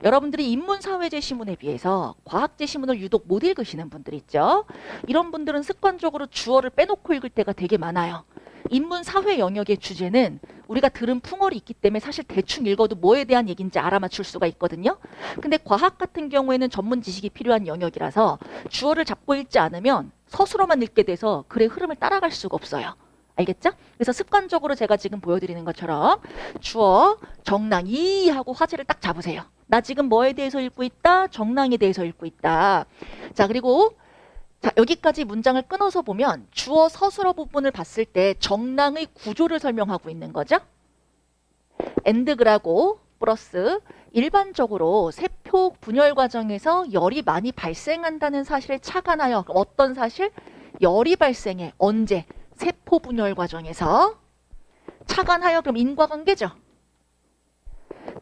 여러분들이 인문사회제시문에 비해서 과학제시문을 유독 못 읽으시는 분들 있죠. 이런 분들은 습관적으로 주어를 빼놓고 읽을 때가 되게 많아요. 인문사회 영역의 주제는 우리가 들은 풍월이 있기 때문에 사실 대충 읽어도 뭐에 대한 얘기인지 알아맞힐 수가 있거든요. 근데 과학 같은 경우에는 전문 지식이 필요한 영역이라서 주어를 잡고 읽지 않으면 서술어만 읽게 돼서 글의 흐름을 따라갈 수가 없어요. 알겠죠? 그래서 습관적으로 제가 지금 보여드리는 것처럼 주어, 정랑, 이 하고 화제를 딱 잡으세요. 나 지금 뭐에 대해서 읽고 있다? 정랑에 대해서 읽고 있다. 자, 그리고 자, 여기까지 문장을 끊어서 보면 주어 서술어 부분을 봤을 때 정랑의 구조를 설명하고 있는 거죠. 엔드그라고 플러스 일반적으로 세포 분열 과정에서 열이 많이 발생한다는 사실에 착안하여 어떤 사실? 열이 발생해. 언제? 세포 분열 과정에서 착안하여 그럼 인과관계죠.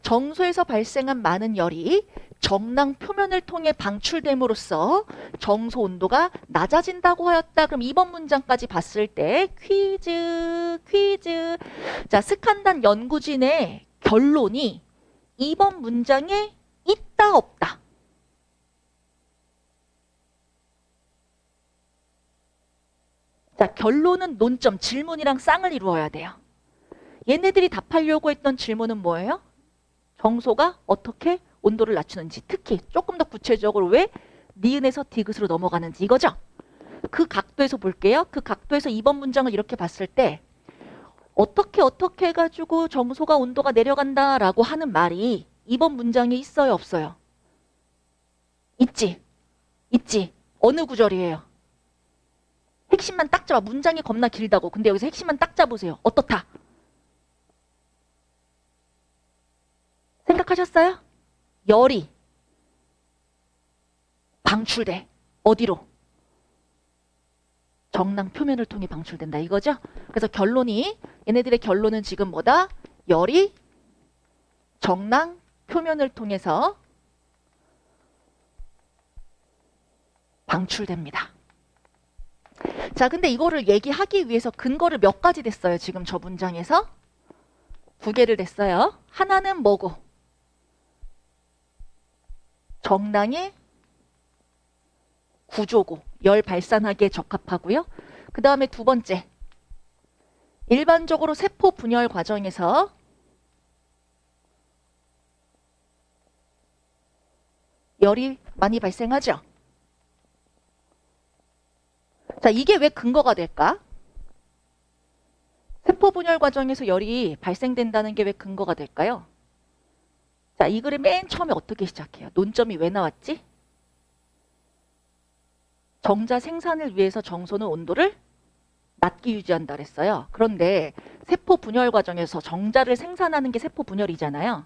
정소에서 발생한 많은 열이 정랑 표면을 통해 방출됨으로써 정소 온도가 낮아진다고 하였다. 그럼 이번 문장까지 봤을 때 퀴즈. 자, 스칸단 연구진의 결론이 이번 문장에 있다 없다. 자, 결론은 논점, 질문이랑 쌍을 이루어야 돼요. 얘네들이 답하려고 했던 질문은 뭐예요? 정소가 어떻게 온도를 낮추는지, 특히 조금 더 구체적으로 왜 니은에서 디귿으로 넘어가는지 이거죠. 그 각도에서 볼게요. 그 각도에서 이번 문장을 이렇게 봤을 때 어떻게 해가지고 정소가 온도가 내려간다라고 하는 말이 이번 문장에 있어요, 없어요? 있지. 어느 구절이에요? 핵심만 딱 잡아. 문장이 겁나 길다고. 근데 여기서 핵심만 딱 잡으세요. 어떻다? 생각하셨어요? 열이 방출돼. 어디로? 정랑 표면을 통해 방출된다. 이거죠? 그래서 결론이 얘네들의 결론은 지금 뭐다? 열이 정랑 표면을 통해서 방출됩니다. 자, 근데 이거를 얘기하기 위해서 근거를 몇 가지 댔어요. 지금 저 문장에서 2개를 댔어요. 하나는 뭐고? 정랑의 구조고 열 발산하기에 적합하고요. 그 다음에 2번째, 일반적으로 세포 분열 과정에서 열이 많이 발생하죠. 자, 이게 왜 근거가 될까? 세포 분열 과정에서 열이 발생된다는 게 왜 근거가 될까요? 자, 이 글의 맨 처음에 어떻게 시작해요? 논점이 왜 나왔지? 정자 생산을 위해서 정소는 온도를 낮게 유지한다 그랬어요. 그런데 세포 분열 과정에서 정자를 생산하는 게 세포 분열이잖아요.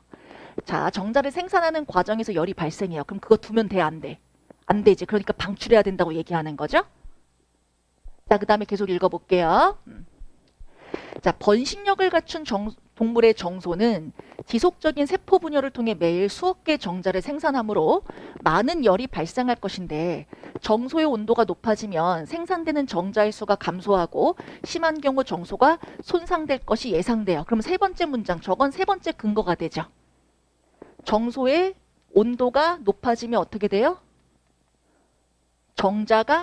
자, 정자를 생산하는 과정에서 열이 발생해요. 그럼 그거 두면 돼, 안 돼? 안 되지. 그러니까 방출해야 된다고 얘기하는 거죠. 자, 그 다음에 계속 읽어볼게요. 자, 번식력을 갖춘 동물의 정소는 지속적인 세포 분열을 통해 매일 수억 개의 정자를 생산하므로 많은 열이 발생할 것인데 정소의 온도가 높아지면 생산되는 정자의 수가 감소하고 심한 경우 정소가 손상될 것이 예상돼요. 그럼 3번째 문장, 저건 3번째 근거가 되죠. 정소의 온도가 높아지면 어떻게 돼요? 정자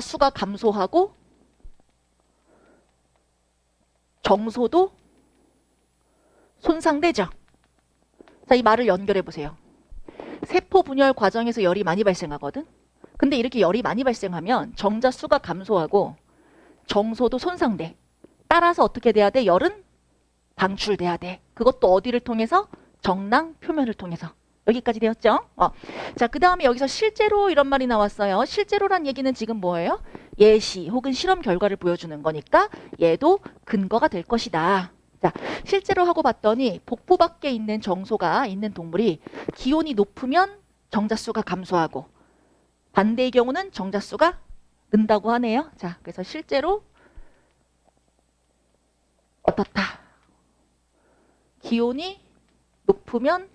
수가 감소하고 정소도 손상되죠. 자, 이 말을 연결해 보세요. 세포 분열 과정에서 열이 많이 발생하거든. 근데 이렇게 열이 많이 발생하면 정자 수가 감소하고 정소도 손상돼. 따라서 어떻게 돼야 돼? 열은 방출돼야 돼. 그것도 어디를 통해서? 정랑 표면을 통해서. 여기까지 되었죠? 자, 그 다음에 여기서 실제로 이런 말이 나왔어요. 실제로란 얘기는 지금 뭐예요? 예시 혹은 실험 결과를 보여주는 거니까 얘도 근거가 될 것이다. 자, 실제로 하고 봤더니 복부 밖에 있는 정소가 있는 동물이 기온이 높으면 정자수가 감소하고 반대의 경우는 정자수가 는다고 하네요. 자, 그래서 실제로 어떻다? 기온이 높으면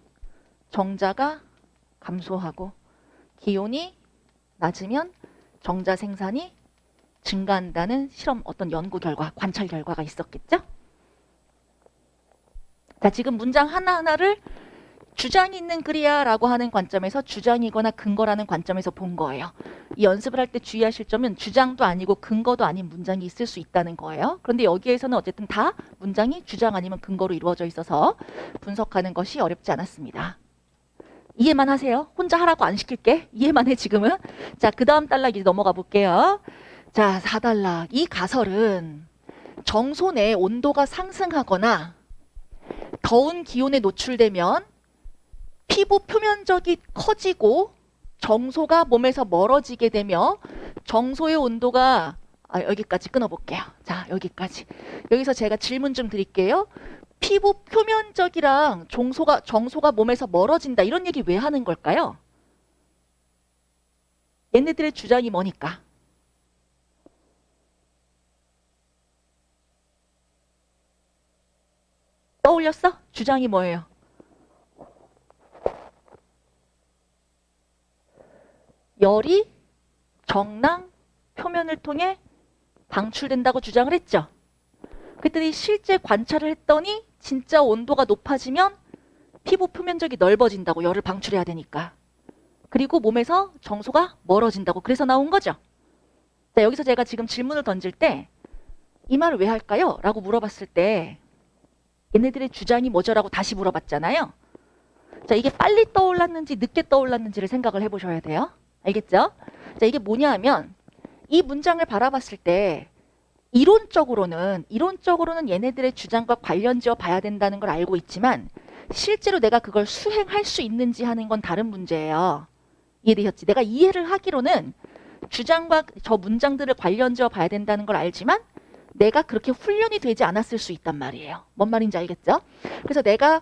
정자가 감소하고 기온이 낮으면 정자 생산이 증가한다는 실험 어떤 연구 결과, 관찰 결과가 있었겠죠? 자, 지금 문장 하나하나를 주장이 있는 글이야 라고 하는 관점에서 주장이거나 근거라는 관점에서 본 거예요. 이 연습을 할 때 주의하실 점은 주장도 아니고 근거도 아닌 문장이 있을 수 있다는 거예요. 그런데 여기에서는 어쨌든 다 문장이 주장 아니면 근거로 이루어져 있어서 분석하는 것이 어렵지 않았습니다. 이해만 하세요. 혼자 하라고 안 시킬게. 이해만 해 지금은. 자, 그 다음 단락 이제 넘어가 볼게요. 자, 4단락. 이 가설은 정소 내 온도가 상승하거나 더운 기온에 노출되면 피부 표면적이 커지고 정소가 몸에서 멀어지게 되며 정소의 온도가 여기까지 끊어볼게요. 자, 여기까지. 여기서 제가 질문 좀 드릴게요. 피부 표면적이랑 정소가 몸에서 멀어진다. 이런 얘기 왜 하는 걸까요? 얘네들의 주장이 뭐니까? 떠올렸어? 주장이 뭐예요? 열이 정랑 표면을 통해 방출된다고 주장을 했죠. 그랬더니 실제 관찰을 했더니 진짜 온도가 높아지면 피부 표면적이 넓어진다고, 열을 방출해야 되니까. 그리고 몸에서 정소가 멀어진다고. 그래서 나온 거죠. 자, 여기서 제가 지금 질문을 던질 때 이 말을 왜 할까요? 라고 물어봤을 때 얘네들의 주장이 뭐죠라고 다시 물어봤잖아요. 자, 이게 빨리 떠올랐는지 늦게 떠올랐는지를 생각을 해보셔야 돼요. 알겠죠? 자, 이게 뭐냐 하면 이 문장을 바라봤을 때 이론적으로는 얘네들의 주장과 관련지어 봐야 된다는 걸 알고 있지만 실제로 내가 그걸 수행할 수 있는지 하는 건 다른 문제예요. 이해되셨지? 내가 이해를 하기로는 주장과 저 문장들을 관련지어 봐야 된다는 걸 알지만 내가 그렇게 훈련이 되지 않았을 수 있단 말이에요. 뭔 말인지 알겠죠? 그래서 내가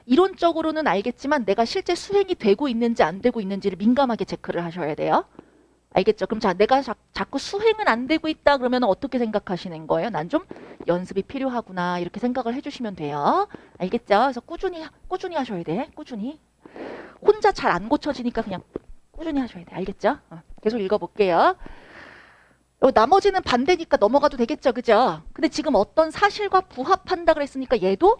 이론적으로는 알겠지만 내가 실제 수행이 되고 있는지 안 되고 있는지를 민감하게 체크를 하셔야 돼요. 알겠죠? 그럼 내가 자꾸 수행은 안 되고 있다 그러면 어떻게 생각하시는 거예요? 난 좀 연습이 필요하구나 이렇게 생각을 해주시면 돼요. 알겠죠? 그래서 꾸준히 하셔야 돼. 꾸준히. 혼자 잘 안 고쳐지니까 그냥 꾸준히 하셔야 돼. 알겠죠? 계속 읽어볼게요. 나머지는 반대니까 넘어가도 되겠죠, 그죠? 근데 지금 어떤 사실과 부합한다 그랬으니까 얘도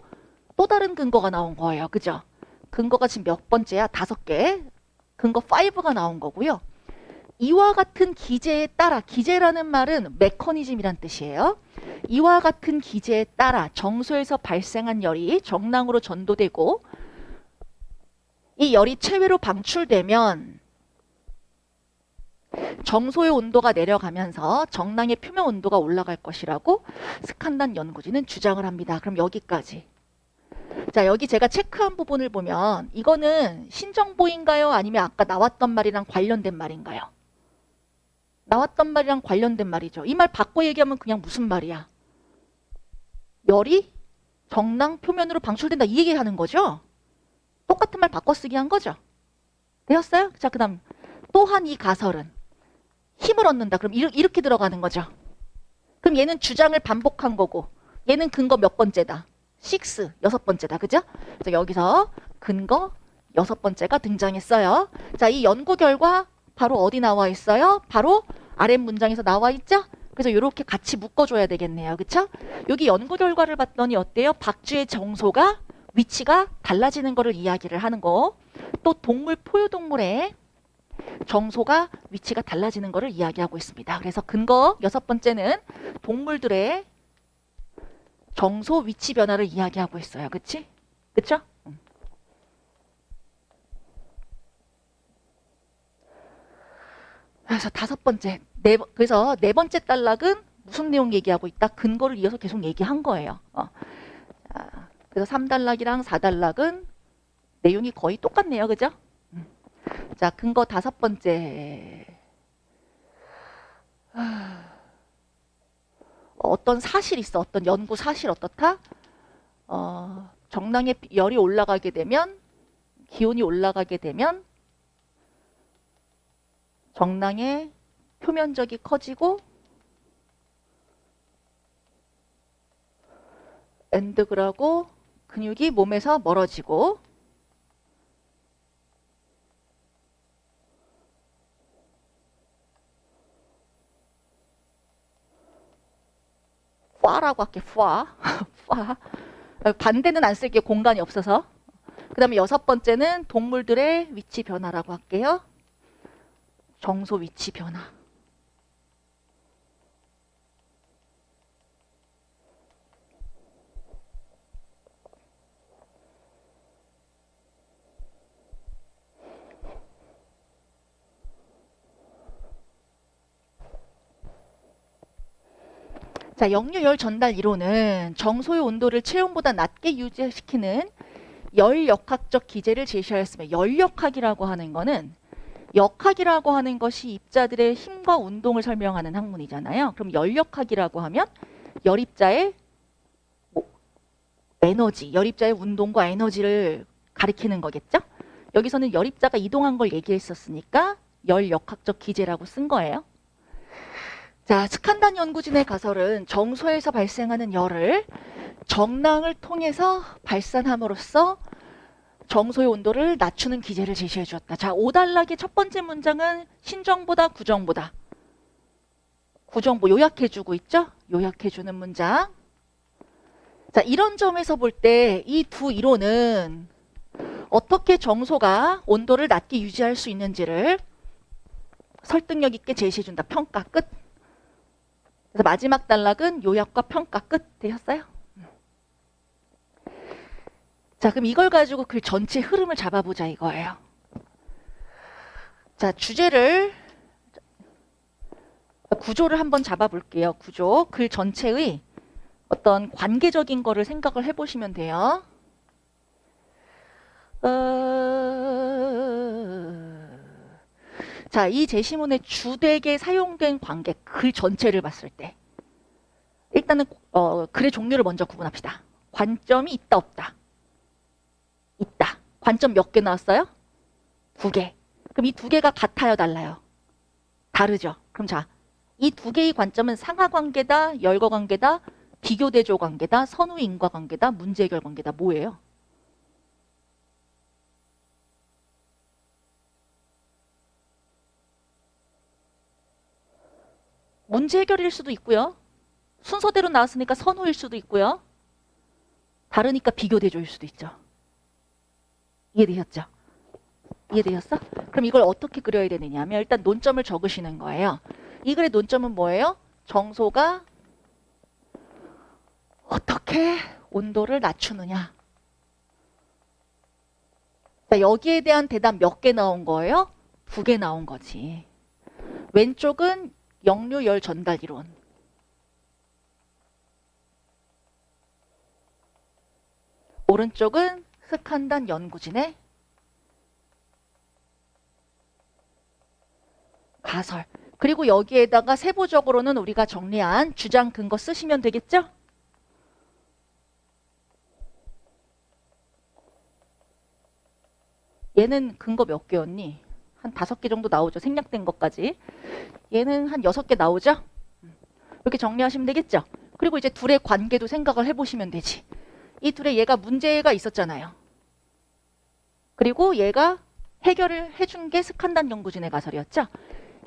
또 다른 근거가 나온 거예요, 그죠? 근거가 지금 몇 번째야? 5개. 근거 5가 나온 거고요. 이와 같은 기제에 따라, 기제라는 말은 메커니즘이란 뜻이에요. 이와 같은 기제에 따라 정소에서 발생한 열이 정랑으로 전도되고 이 열이 체외로 방출되면 정소의 온도가 내려가면서 정랑의 표면 온도가 올라갈 것이라고 스칸단 연구진은 주장을 합니다. 그럼 여기까지. 자, 여기 제가 체크한 부분을 보면 이거는 신정보인가요? 아니면 아까 나왔던 말이랑 관련된 말인가요? 나왔던 말이랑 관련된 말이죠. 이 말 바꿔 얘기하면 그냥 무슨 말이야? 열이 정랑 표면으로 방출된다 이 얘기하는 거죠? 똑같은 말 바꿔 쓰기 한 거죠? 되었어요? 자, 그 다음 또한 이 가설은 힘을 얻는다. 그럼 이렇게 들어가는 거죠. 그럼 얘는 주장을 반복한 거고 얘는 근거 몇 번째다? 6, 6번째다. 그죠? 그래서 여기서 근거 6번째가 등장했어요. 자, 이 연구 결과 바로 어디 나와 있어요? 바로 아랫 문장에서 나와 있죠? 그래서 이렇게 같이 묶어줘야 되겠네요. 그쵸? 여기 연구 결과를 봤더니 어때요? 박쥐의 정소가 위치가 달라지는 거를 이야기를 하는 거. 또 동물, 포유동물의 정소가 위치가 달라지는 거를 이야기하고 있습니다. 그래서 근거 6번째는 동물들의 정소 위치 변화를 이야기하고 있어요. 그치? 그쵸? 그래서 5번째, 그래서 4번째 단락은 무슨 내용 얘기하고 있다? 근거를 이어서 계속 얘기한 거예요. 자, 그래서 3단락이랑 4단락은 내용이 거의 똑같네요. 그죠? 자, 근거 5번째. 어떤 사실이 있어. 어떤 연구 사실 어떻다? 정랑의 열이 올라가게 되면, 기온이 올라가게 되면 정랑의 표면적이 커지고 엔드그라고 근육이 몸에서 멀어지고 파라고 할게. 파. 반대는 안 쓸게요. 공간이 없어서. 그 다음에 6번째는 동물들의 위치 변화라고 할게요. 정소 위치 변화. 자, 역류열 전달 이론은 정소의 온도를 체온보다 낮게 유지시키는 열역학적 기제를 제시하였으며, 열역학이라고 하는 거는, 역학이라고 하는 것이 입자들의 힘과 운동을 설명하는 학문이잖아요. 그럼 열역학이라고 하면 열입자의 에너지, 열입자의 운동과 에너지를 가리키는 거겠죠? 여기서는 열입자가 이동한 걸 얘기했었으니까 열역학적 기제라고 쓴 거예요. 자, 스칸단 연구진의 가설은 정소에서 발생하는 열을 정랑을 통해서 발산함으로써 정소의 온도를 낮추는 기제를 제시해 주었다. 자, 5단락의 첫 번째 문장은 신정보다 구정보다. 구정보 요약해 주고 있죠? 요약해 주는 문장. 자, 이런 점에서 볼 때 이 두 이론은 어떻게 정소가 온도를 낮게 유지할 수 있는지를 설득력 있게 제시해 준다. 평가 끝. 그래서 마지막 단락은 요약과 평가 끝 되셨어요? 자, 그럼 이걸 가지고 글 전체 흐름을 잡아보자 이거예요. 자, 주제를, 구조를 한번 잡아볼게요. 구조. 글 전체의 어떤 관계적인 거를 생각을 해보시면 돼요. 자, 이 제시문의 주되게 사용된 관계, 글 전체를 봤을 때 일단은 글의 종류를 먼저 구분합시다. 관점이 있다 없다. 있다. 관점 몇 개 나왔어요? 2개. 그럼 이 2개가 같아요, 달라요? 다르죠. 그럼 자, 이 2개의 관점은 상하관계다, 열거관계다, 비교대조 관계다, 선후인과관계다, 문제해결 관계다. 뭐예요? 문제해결일 수도 있고요. 순서대로 나왔으니까 선후일 수도 있고요. 다르니까 비교대조일 수도 있죠. 이해되셨죠? 이해되셨어? 그럼 이걸 어떻게 그려야 되느냐 하면 일단 논점을 적으시는 거예요. 이 글의 논점은 뭐예요? 정소가 어떻게 온도를 낮추느냐. 자, 여기에 대한 대답 몇 개 나온 거예요? 2개 나온 거지. 왼쪽은 역류열 전달 이론. 오른쪽은 스칸단 연구진의 가설. 그리고 여기에다가 세부적으로는 우리가 정리한 주장 근거 쓰시면 되겠죠? 얘는 근거 몇 개였니? 한 5개 정도 나오죠. 생략된 것까지. 얘는 한 6개 나오죠? 이렇게 정리하시면 되겠죠? 그리고 이제 둘의 관계도 생각을 해보시면 되지. 이 둘의 얘가 문제가 있었잖아요. 그리고 얘가 해결을 해준 게 스칸단 연구진의 가설이었죠.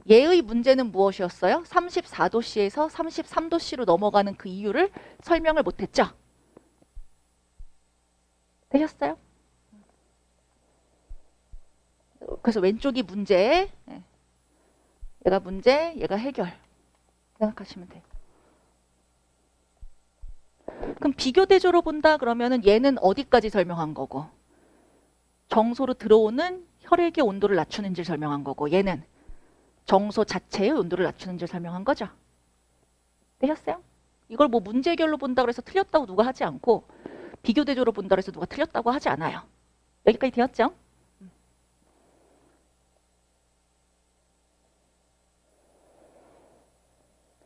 얘의 문제는 무엇이었어요? 34도씨에서 33도씨로 넘어가는 그 이유를 설명을 못했죠. 되셨어요? 그래서 왼쪽이 문제, 얘가 문제, 얘가 해결 생각하시면 돼요. 그럼 비교대조로 본다 그러면은 얘는 어디까지 설명한 거고, 정소로 들어오는 혈액의 온도를 낮추는지를 설명한 거고, 얘는 정소 자체의 온도를 낮추는지를 설명한 거죠. 되셨어요? 이걸 뭐 문제 해결로 본다 그래서 틀렸다고 누가 하지 않고, 비교대조로 본다 그래서 누가 틀렸다고 하지 않아요. 여기까지 되었죠?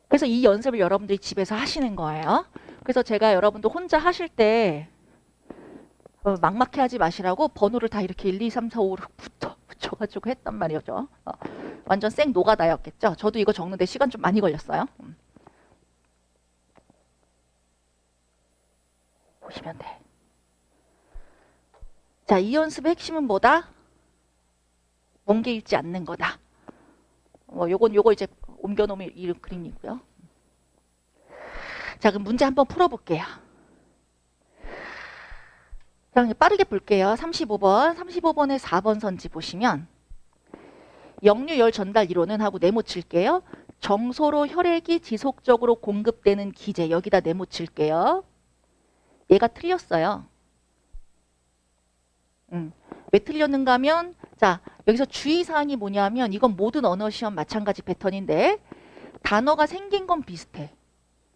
그래서 이 연습을 여러분들이 집에서 하시는 거예요. 그래서 제가 여러분도 혼자 하실 때 막막해 하지 마시라고 번호를 다 이렇게 1, 2, 3, 4, 5, 6부터 붙여가지고 했단 말이죠. 완전 생 노가다였겠죠. 저도 이거 적는데 시간 좀 많이 걸렸어요. 보시면 돼. 자, 이 연습의 핵심은 뭐다? 뭉개 읽지 않는 거다. 요거 이제 옮겨놓으면 이 그림이고요. 자, 그럼 문제 한번 풀어볼게요. 그럼 빠르게 볼게요. 35번. 35번의 4번 선지 보시면 역류열 전달 이론은 하고 네모 칠게요. 정소로 혈액이 지속적으로 공급되는 기제. 여기다 네모 칠게요. 얘가 틀렸어요. 왜 틀렸는가 하면 자, 여기서 주의사항이 뭐냐면 이건 모든 언어 시험 마찬가지 패턴인데 단어가 생긴 건 비슷해.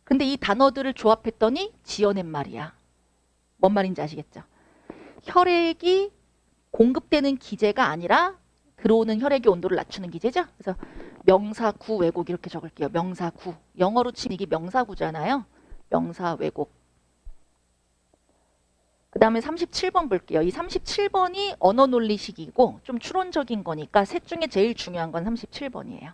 근데 이 단어들을 조합했더니 지어낸 말이야. 뭔 말인지 아시겠죠? 혈액이 공급되는 기제가 아니라 들어오는 혈액의 온도를 낮추는 기제죠. 그래서 명사구 왜곡 이렇게 적을게요. 명사구. 영어로 치면 이게 명사구잖아요. 명사 왜곡. 그 다음에 37번 볼게요. 이 37번이 언어 논리식이고 좀 추론적인 거니까 셋 중에 제일 중요한 건 37번이에요.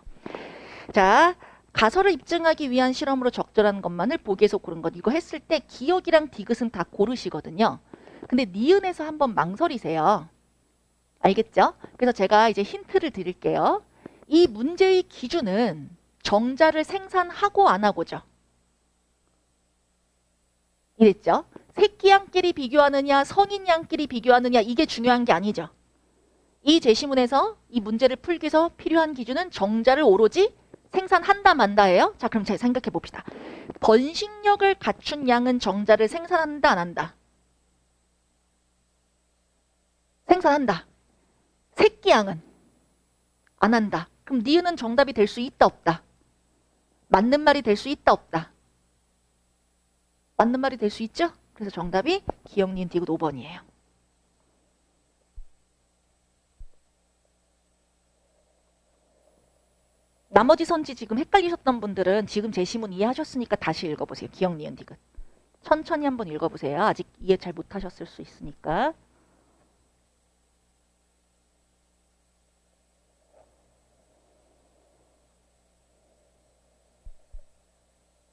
자, 가설을 입증하기 위한 실험으로 적절한 것만을 보기에서 고른 것. 이거 했을 때 기억이랑 디귿은 다 고르시거든요. 근데 니은에서 한번 망설이세요. 알겠죠? 그래서 제가 이제 힌트를 드릴게요. 이 문제의 기준은 정자를 생산하고 안 하고죠. 이랬죠? 새끼 양끼리 비교하느냐 성인 양끼리 비교하느냐 이게 중요한 게 아니죠. 이 제시문에서 이 문제를 풀기 위해서 필요한 기준은 정자를 오로지 생산한다 만다예요. 자, 그럼 잘 생각해 봅시다. 번식력을 갖춘 양은 정자를 생산한다 안 한다? 생산한다. 새끼 양은 안 한다. 그럼 니은은 정답이 될 수 있다 없다? 맞는 말이 될 수 있다 없다? 맞는 말이 될 수 있죠? 그래서 정답이 기억, 니은, 디귿 5번이에요. 나머지 선지 지금 헷갈리셨던 분들은 지금 제시문 이해하셨으니까 다시 읽어보세요. 기억, 니은, 디귿. 천천히 한번 읽어보세요. 아직 이해 잘 못하셨을 수 있으니까.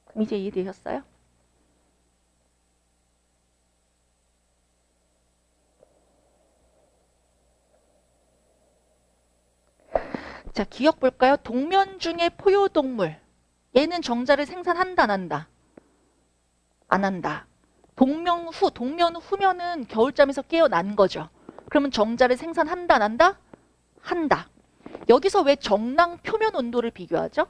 그럼 이제 이해되셨어요? 자, 기억 볼까요? 동면 중에 포효동물. 얘는 정자를 생산한다, 안 한다? 안 한다. 동명후, 동면후면은 겨울잠에서 깨어난 거죠. 그러면 정자를 생산한다, 안 한다? 한다. 여기서 왜 정랑 표면 온도를 비교하죠?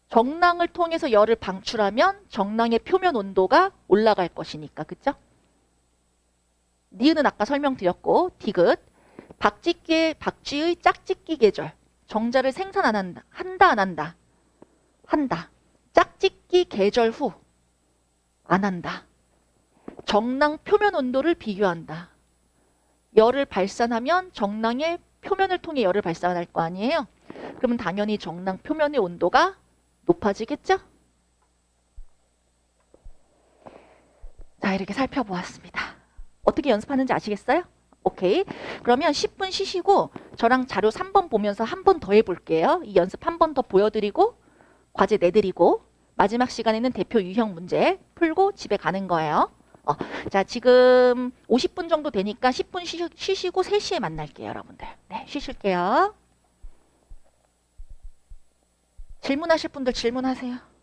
정랑을 통해서 열을 방출하면 정랑의 표면 온도가 올라갈 것이니까, 그죠? 니은은 아까 설명드렸고, 디귿. 박쥐의 짝짓기 계절. 정자를 생산 안 한다. 한다 안 한다? 한다. 짝짓기 계절 후. 안 한다. 정랑 표면 온도를 비교한다. 열을 발산하면 정랑의 표면을 통해 열을 발산할 거 아니에요? 그러면 당연히 정랑 표면의 온도가 높아지겠죠? 자, 이렇게 살펴보았습니다. 어떻게 연습하는지 아시겠어요? 오케이. 그러면 10분 쉬시고 저랑 자료 3번 보면서 한 번 더 해볼게요. 이 연습 한 번 더 보여드리고 과제 내드리고 마지막 시간에는 대표 유형 문제 풀고 집에 가는 거예요. 자, 지금 50분 정도 되니까 10분 쉬시고 3시에 만날게요, 여러분들. 네, 쉬실게요. 질문하실 분들 질문하세요.